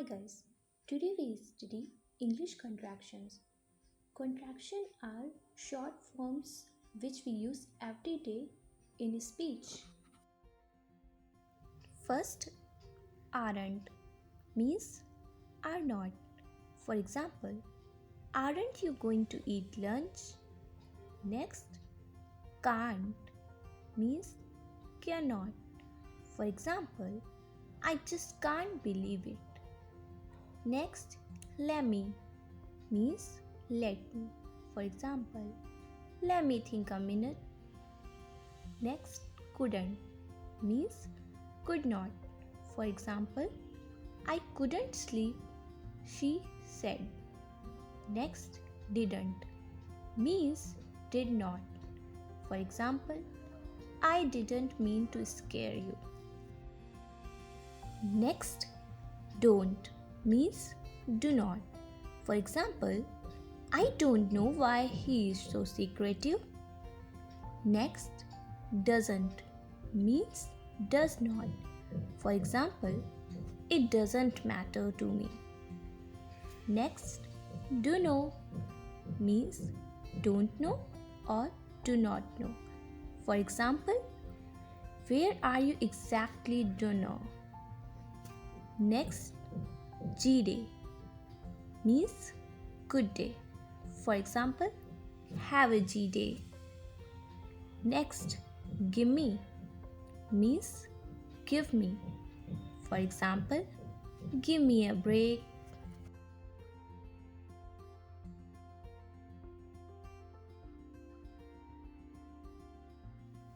Hi guys, today we study English contractions. Contractions are short forms which we use every day in speech. First, aren't means are not. For example, aren't you going to eat lunch? Next, can't means cannot. For example, I just can't believe it. Next, let me means let me. For example, let me think a minute. Next, couldn't means could not. For example, I couldn't sleep, she said. Next, didn't means did not. For example, I didn't mean to scare you. Next, don't means do not. For example, I don't know why he is so secretive. Next, doesn't means does not. For example, it doesn't matter to me. Next, do know means don't know or do not know. For example, where are you exactly don't know. Next, G-Day means good day. For example, have a G-Day. Next, gimme means give me. For example, give me a break.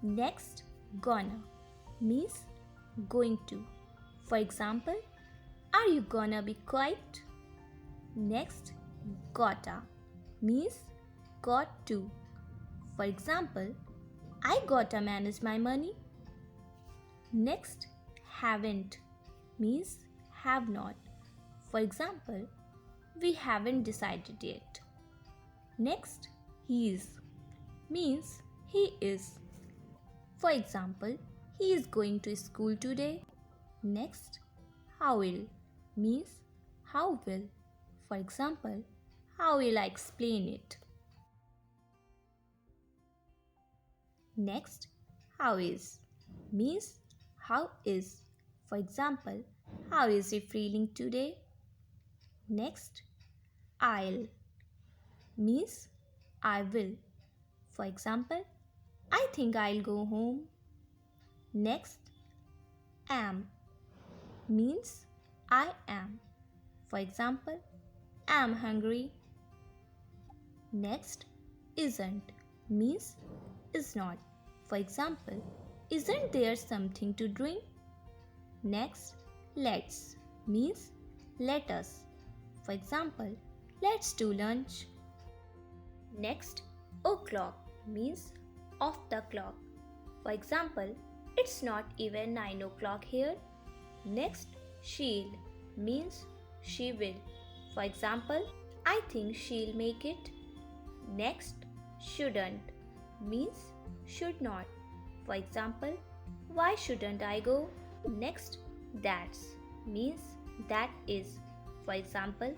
Next, gonna means going to. For example, are you gonna be quiet? Next, gotta means got to. For example, I gotta manage my money. Next, haven't means have not. For example, we haven't decided yet. Next, he is means he is. For example, he is going to school today. Next, how will means how will. For example, how will I explain it? Next, how is means how is. For example, how is he feeling today? Next, I'll means I will. For example, I think I'll go home. Next, am means I am. For example, I'm hungry. Next, isn't means is not. For example, isn't there something to drink? Next, let's means let us. For example, let's do lunch. Next, o'clock means off the clock. For example, it's not even 9 o'clock here. Next, she'll means she will. For example, I think she'll make it. Next, shouldn't means should not. For example, why shouldn't I go? Next, that's means that is. For example,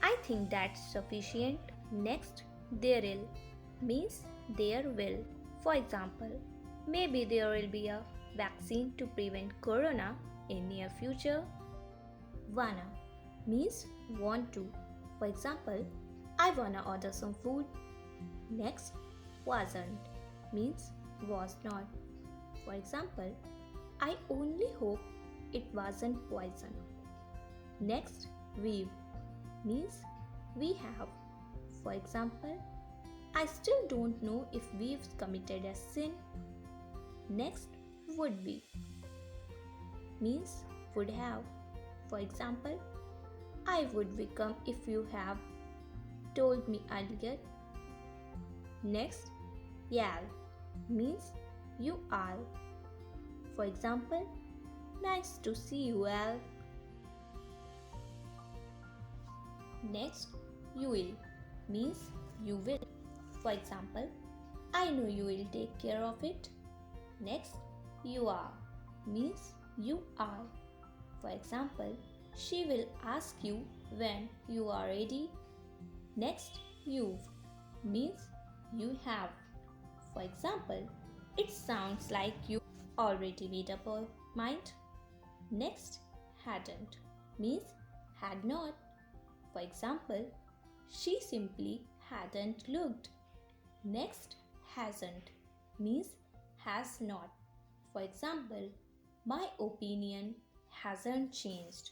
I think that's sufficient. Next, there'll means there will. For example, maybe there will be a vaccine to prevent corona in near future. Wanna means want to. For example, I wanna order some food. Next, wasn't means was not. For example, I only hope it wasn't poison. Next, we've means we have. For example, I still don't know if we've committed a sin. Next, would be means would have. For example, I would become if you have told me earlier. Next, yall means you are. For example, nice to see you, Al. Next, you will means you will. For example, I know you will take care of it. Next, you are means you are. For example, She will ask you when you are ready. Next, you've means you have. For example, it sounds like you already made up your mind. Next, hadn't means had not. For example, she simply hadn't looked. Next, hasn't means has not. For example, my opinion hasn't changed.